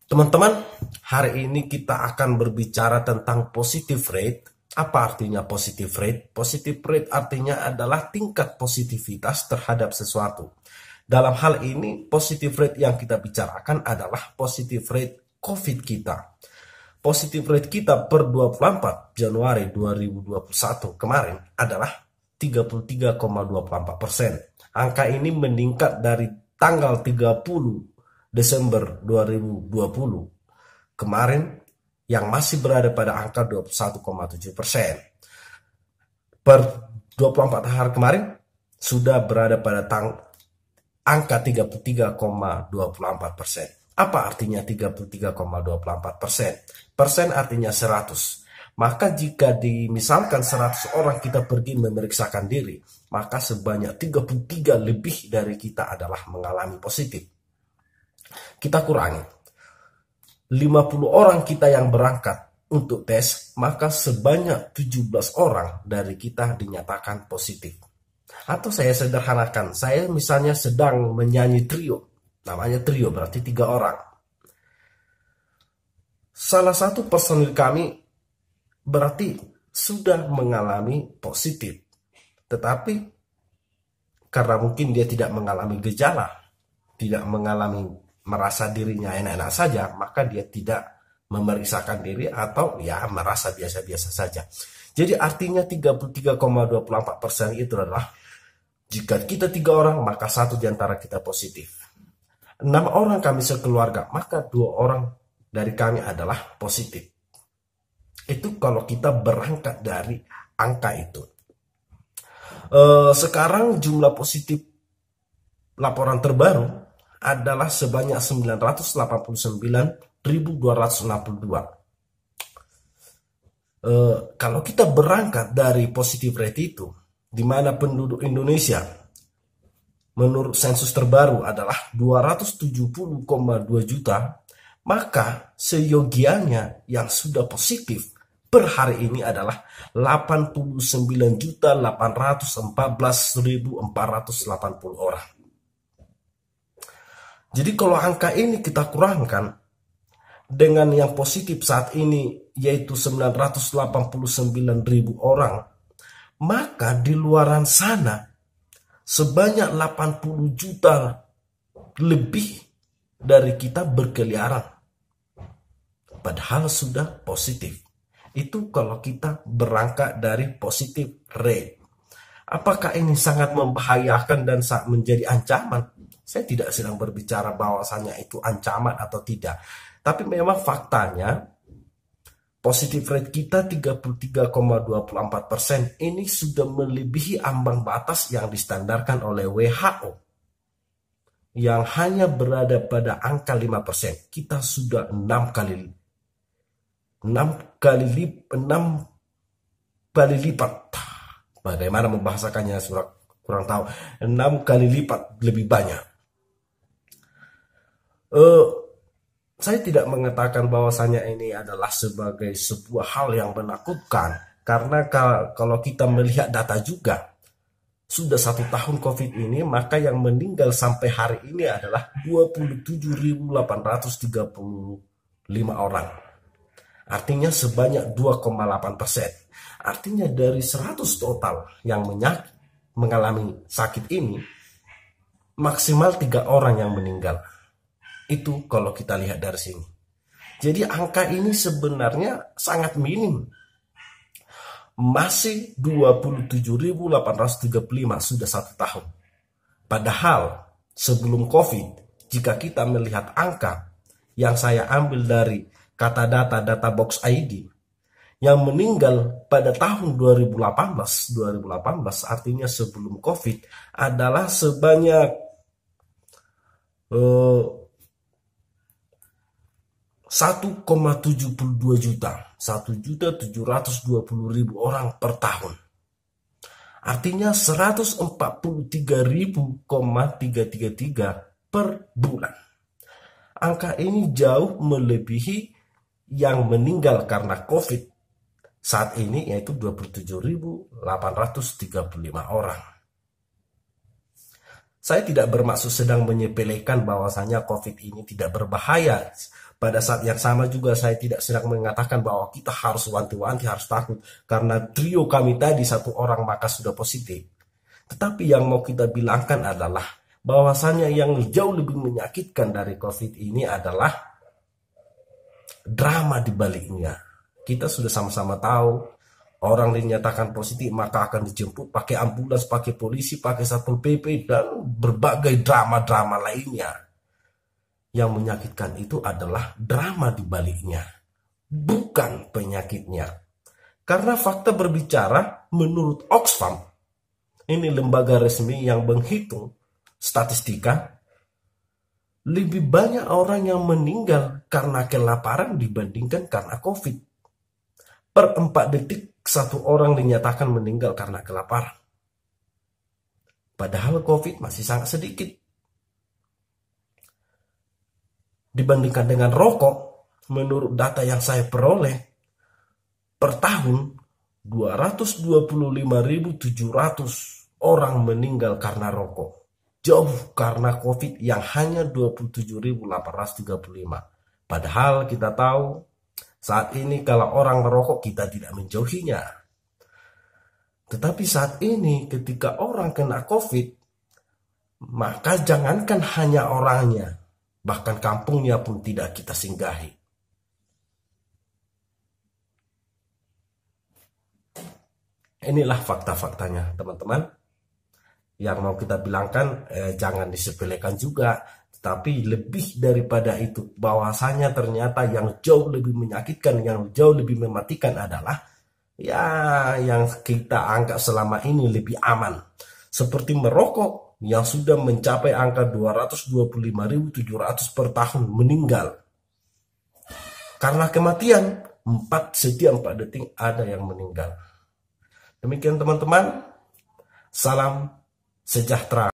Teman-teman, hari ini kita akan berbicara tentang positive rate. Apa artinya positive rate? Positive rate artinya adalah tingkat positivitas terhadap sesuatu. Dalam hal ini, positive rate yang kita bicarakan adalah positive rate COVID kita. Positive rate kita per 24 Januari 2021 kemarin adalah 33,24%. Angka ini meningkat dari tanggal 30 Desember 2020 kemarin yang masih berada pada angka 21,7%. Per 24 hari kemarin sudah berada pada angka 33,24%. Apa artinya 33,24%? Persen artinya 100. Maka jika misalkan 100 orang kita pergi memeriksakan diri, maka sebanyak 33 lebih dari kita adalah mengalami positif. Kita kurangi 50 orang kita yang berangkat untuk tes, maka sebanyak 17 orang dari kita dinyatakan positif. Atau saya sederhanakan, saya misalnya sedang menyanyi trio, namanya trio berarti 3 orang. Salah satu personil kami berarti sudah mengalami positif, tetapi karena mungkin dia tidak mengalami gejala, tidak mengalami merasa dirinya enak-enak saja, maka dia tidak memeriksakan diri atau ya merasa biasa-biasa saja. Jadi artinya 33,24% itu adalah jika kita 3 orang maka 1 di antara kita positif. 6 orang kami sekeluarga maka 2 orang dari kami adalah positif. Itu kalau kita berangkat dari angka itu. Sekarang jumlah positif laporan terbaru adalah sebanyak 989.262. Kalau kita berangkat dari positive rate itu, di mana penduduk Indonesia menurut sensus terbaru adalah 270,2 juta, maka seyogianya yang sudah positif per hari ini adalah 89.814.480 orang. Jadi kalau angka ini kita kurangkan dengan yang positif saat ini yaitu 989.000 orang, maka di luaran sana sebanyak 80 juta lebih dari kita berkeliaran. Padahal sudah positif. Itu kalau kita berangkat dari positive rate. Apakah ini sangat membahayakan dan menjadi ancaman? Saya tidak sedang berbicara bahwasannya itu ancaman atau tidak. Tapi memang faktanya positive rate kita 33,24% ini sudah melebihi ambang batas yang distandarkan oleh WHO. Yang hanya berada pada angka 5%. Kita sudah 6 kali lipat. Bagaimana membahasakannya kurang tahu. 6 kali lipat lebih banyak. Saya tidak mengatakan bahwasanya ini adalah sebagai sebuah hal yang menakutkan. Karena kalau kita melihat data juga, sudah 1 tahun COVID ini, maka yang meninggal sampai hari ini adalah 27.835 orang. Artinya sebanyak 2,8%. Artinya dari 100 total yang mengalami sakit ini, maksimal 3 orang yang meninggal. Itu kalau kita lihat dari sini. Jadi angka ini sebenarnya sangat minim. Masih 27.835 sudah 1 tahun. Padahal sebelum COVID, jika kita melihat angka yang saya ambil dari kata data box ID, yang meninggal pada tahun 2018 artinya sebelum COVID adalah sebanyak 1,72 juta, 1.720.000 orang per tahun. Artinya 143.333 per bulan. Angka ini jauh melebihi yang meninggal karena COVID saat ini, yaitu 27.835 orang. Saya tidak bermaksud sedang menyepelekan bahwasanya COVID ini tidak berbahaya. Pada saat yang sama juga saya tidak sedang mengatakan bahwa kita harus wanti-wanti, harus takut. Karena trio kami tadi 1 orang maka sudah positif. Tetapi yang mau kita bilangkan adalah bahwasanya yang jauh lebih menyakitkan dari COVID ini adalah drama di baliknya. Kita sudah sama-sama tahu, orang dinyatakan positif maka akan dijemput pakai ambulans, pakai polisi, pakai Satpol PP, dan berbagai drama-drama lainnya. Yang menyakitkan itu adalah drama di baliknya, bukan penyakitnya. Karena fakta berbicara, menurut Oxfam, ini lembaga resmi yang menghitung statistika, lebih banyak orang yang meninggal karena kelaparan dibandingkan karena COVID. Per 4 detik, 1 orang dinyatakan meninggal karena kelaparan. Padahal COVID masih sangat sedikit. Dibandingkan dengan rokok, menurut data yang saya peroleh, per tahun 225.700 orang meninggal karena rokok. Jauh karena COVID yang hanya 27.835. Padahal kita tahu saat ini kalau orang merokok kita tidak menjauhinya. Tetapi saat ini ketika orang kena COVID, maka jangankan hanya orangnya, bahkan kampungnya pun tidak kita singgahi. Inilah fakta-faktanya, teman-teman. Yang mau kita bilangkan, jangan disepelekan juga. Tapi lebih daripada itu, bahwasanya ternyata yang jauh lebih menyakitkan, yang jauh lebih mematikan adalah yang kita anggap selama ini lebih aman. Seperti merokok, yang sudah mencapai angka 225.700 per tahun meninggal. Karena kematian, setiap 4 detik ada yang meninggal. Demikian teman-teman, salam sejahtera.